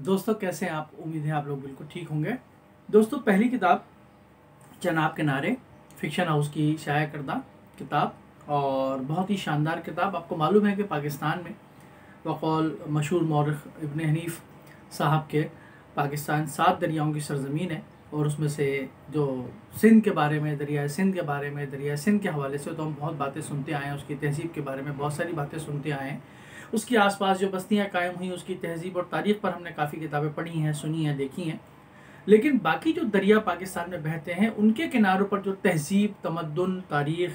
दोस्तों कैसे हैं आप। उम्मीद है आप लोग बिल्कुल ठीक होंगे। दोस्तों पहली किताब चनाब किनारे, फिक्शन हाउस की शाया करदा किताब और बहुत ही शानदार किताब। आपको मालूम है कि पाकिस्तान में बकौल मशहूर मौरख इब्न हनीफ साहब के पाकिस्तान 7 दरियाओं की सरज़मीन है और उसमें से जो सिंध के बारे में, दरिया सिंध के बारे में, दरिया सिंध के हवाले से तो हम बहुत बातें सुनते आए हैं। उसकी तहज़ीब के बारे में बहुत सारी बातें सुनते आए हैं। उसके आसपास जो बस्तियां कायम हुई उसकी तहज़ीब और तारीख़ पर हमने काफ़ी किताबें पढ़ी हैं, सुनी हैं, देखी हैं। लेकिन बाकी जो दरिया पाकिस्तान में बहते हैं उनके किनारों पर जो तहज़ीब, तमद्दुन, तारीख़,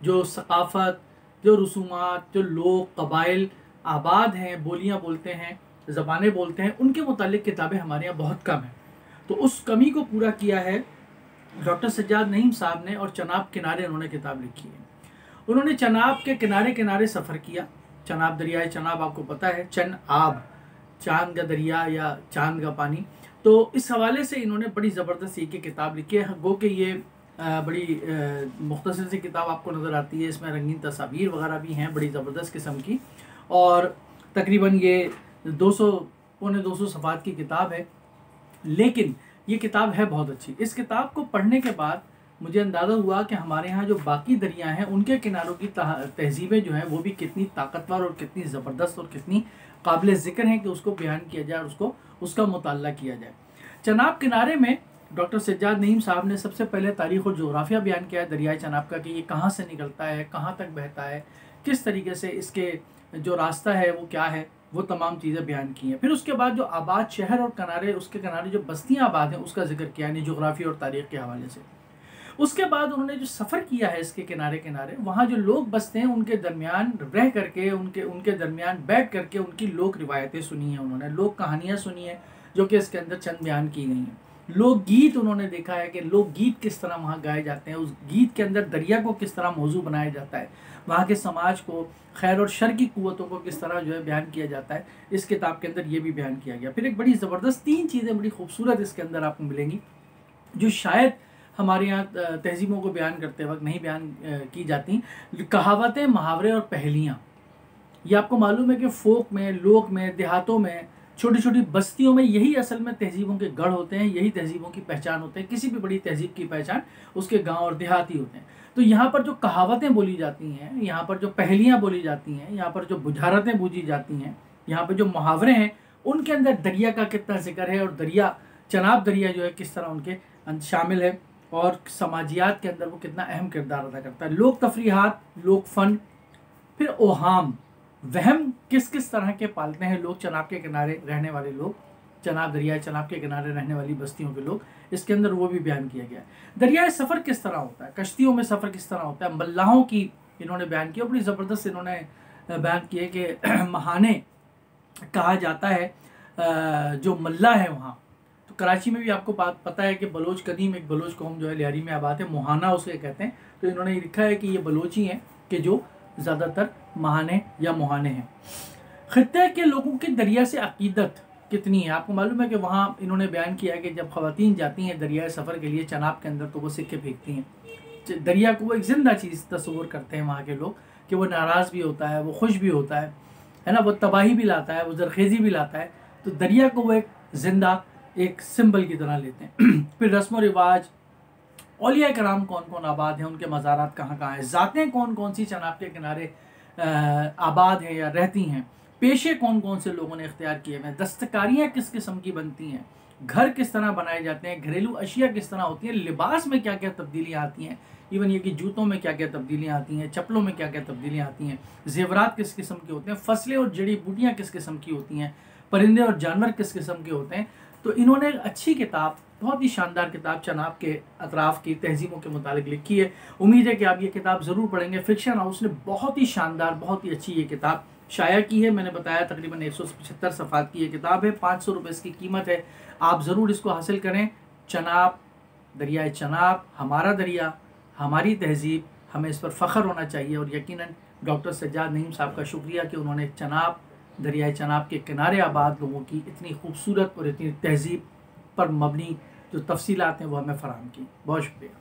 जो सक़ाफ़त, जो रसूमात, जो लोग, कबाइल आबाद हैं, बोलियाँ बोलते हैं, ज़बानें बोलते हैं, उनके मुतालिक किताबें हमारे यहाँ बहुत कम हैं। तो उस कमी को पूरा किया है डॉक्टर सज्जाद नईम साहब ने और चनाब किनारे उन्होंने किताब लिखी है। उन्होंने चनाब के किनारे किनारे सफ़र किया। चनाब दरिया चनाब आपको पता है, चन आब, चांद का दरिया या चांद का पानी। तो इस हवाले से इन्होंने बड़ी ज़बरदस्त एक किताब लिखी है। गो कि ये बड़ी मुख्तसर सी किताब आपको नज़र आती है। इसमें रंगीन तस्वीर वगैरह भी हैं बड़ी ज़बरदस्त किस्म की और तकरीबन ये 200 सफ़ात की किताब है। लेकिन ये किताब है बहुत अच्छी। इस किताब को पढ़ने के बाद मुझे अंदाज़ा हुआ कि हमारे यहाँ जो बाकी दरिया हैं उनके किनारों की तहज़ीबें जो हैं वो भी कितनी ताकतवर और कितनी ज़बरदस्त और कितनी काबिल ज़िक्र हैं कि उसको बयान किया जाए और उसका मुताला किया जाए। चनाब किनारे में डॉक्टर सज्जाद नईम साहब ने सबसे पहले तारीख़ और जोग्राफिया बयान किया है दरियाए चनाब का, कि ये कहाँ से निकलता है, कहाँ तक बहता है, किस तरीके से इसके जो रास्ता है वो क्या है, वो तमाम चीज़ें बयान की हैं। फिर उसके बाद जो आबाद शहर और किनारे, उसके किनारे जो बस्तियाँ आबाद हैं उसका जिक्र किया, यानी जोग्राफी और तारीख़ के हवाले से। उसके बाद उन्होंने जो सफ़र किया है इसके किनारे किनारे, वहाँ जो लोग बसते हैं उनके दरमियान रह करके, उनके दरमियान बैठ करके उनकी लोक रिवायतें सुनी हैं, उन्होंने लोक कहानियाँ सुनी हैं जो कि इसके अंदर चंद बयान की गई हैं। लोकगीत उन्होंने देखा है कि लोकगीत किस तरह वहाँ गाए जाते हैं, उस गीत के अंदर दरिया को किस तरह मौजू बनाया जाता है, वहाँ के समाज को, खैर और शर की क़ुव्वतों को किस तरह जो है बयान किया जाता है। इस किताब के अंदर ये भी बयान किया गया। फिर एक बड़ी ज़बरदस्त 3 चीज़ें बड़ी खूबसूरत इसके अंदर आपको मिलेंगी जो शायद हमारे यहाँ तहज़ीबों को बयान करते वक्त नहीं बयान की जाती। कहावतें, मुहावरे और पहेलियाँ। ये आपको मालूम है कि फ़ोक में, लोक में, देहातों में, छोटी छोटी बस्तियों में यही असल में तहज़ीबों के गढ़ होते हैं, यही तहज़ीबों की पहचान होते हैं। किसी भी बड़ी तहज़ीब की पहचान उसके गांव और देहात ही होते हैं। तो यहाँ पर जो कहावतें बोली जाती हैं, यहाँ पर जो पहेलियाँ बोली जाती हैं, यहाँ पर जो बुझारतें बूझी जाती हैं, यहाँ पर जो मुहावरे हैं, उनके अंदर दरिया का कितना जिक्र है और दरिया, चनाब दरिया जो है किस तरह उनके शामिल है और समाजियात के अंदर वो कितना अहम किरदार अदा करता है। लोक तफरीहात, लोक फ़न, फिर ओहाम, वहम किस किस तरह के पालते हैं लोग, चनाब के किनारे रहने वाले लोग, चनाब दरिया चनाब के किनारे रहने वाली बस्तियों के लोग, इसके अंदर वो भी बयान किया गया है। दरियाए सफ़र किस तरह होता है, कश्तियों में सफ़र किस तरह होता है, मल्लाहों की इन्होंने बयान किया। बड़ी ज़बरदस्त इन्होंने बयान किए कि महाने कहा जाता है जो मल्ला है वहाँ। तो कराची में भी आपको बात पता है कि बलोच कदीम एक बलोच कौम जो है लियारी में आबाद है, मोहाना उसे कहते हैं। तो इन्होंने लिखा है कि ये बलोची हैं कि जो ज़्यादातर महाने या मोहाने हैं। खित्ते के लोगों की दरिया से अकीदत कितनी है, आपको मालूम है कि वहाँ इन्होंने बयान किया है कि जब ख़वातीन जाती हैं दरियाए सफ़र के लिए चनाब के अंदर तो वो सिक्के फेंकती हैं। दरिया को वो एक ज़िंदा चीज़ तस्वुर करते हैं वहाँ के लोग कि वो नाराज़ भी होता है, वो खुश भी होता है ना, वो तबाही भी लाता है, वो ज़रखेज़ी भी लाता है। तो दरिया को वो एक ज़िंदा एक सिंबल की तरह लेते हैं। फिर रस्म व रिवाज, औलिया कराम कौन कौन आबाद हैं, उनके मज़ारात कहाँ कहाँ हैं, ज़ातें कौन कौन सी चनाब के किनारे आबाद हैं या रहती हैं, पेशे कौन कौन से लोगों ने इख्तियार किए हैं, दस्तकारियाँ किस किस्म की बनती हैं, घर किस तरह बनाए जाते हैं, घरेलू अशिया किस तरह होती हैं, लिबास में क्या क्या तब्दीलियाँ आती हैं, इवन ये कि जूतों में क्या क्या तब्दीलियाँ आती हैं, चप्पलों में क्या क्या तब्दीलियाँ आती हैं, ज़ेवरात किस किस्म के होते हैं, फसलें और जड़ी बूटियाँ किस किस्म की होती हैं, परिंदे और जानवर किस किस्म के होते हैं। तो इन्होंने एक अच्छी किताब, बहुत ही शानदार किताब चनाब के अतराफ़ की तहज़ीबों के मुतालिक लिखी है। उम्मीद है कि आप ये किताब ज़रूर पढ़ेंगे। फिक्शन हाउस ने बहुत ही शानदार, बहुत ही अच्छी ये किताब शाया की है। मैंने बताया तकरीबन 175 सफ़ात की ये किताब है, 500 रुपये इसकी कीमत है। आप ज़रूर इसको हासिल करें। चनाब, दरियाए चनाब हमारा दरिया, हमारी तहज़ीब, हमें इस पर फ़ख्र होना चाहिए। और यकीनन डॉक्टर सज्जाद नईम साहब का शुक्रिया कि उन्होंने चनाब, दरियाए चनाब के किनारे आबाद लोगों की इतनी खूबसूरत और इतनी तहज़ीब पर मबनी जो तफ़सीलात हैं वो हमें फ़राहम की। बहुत शुक्रिया।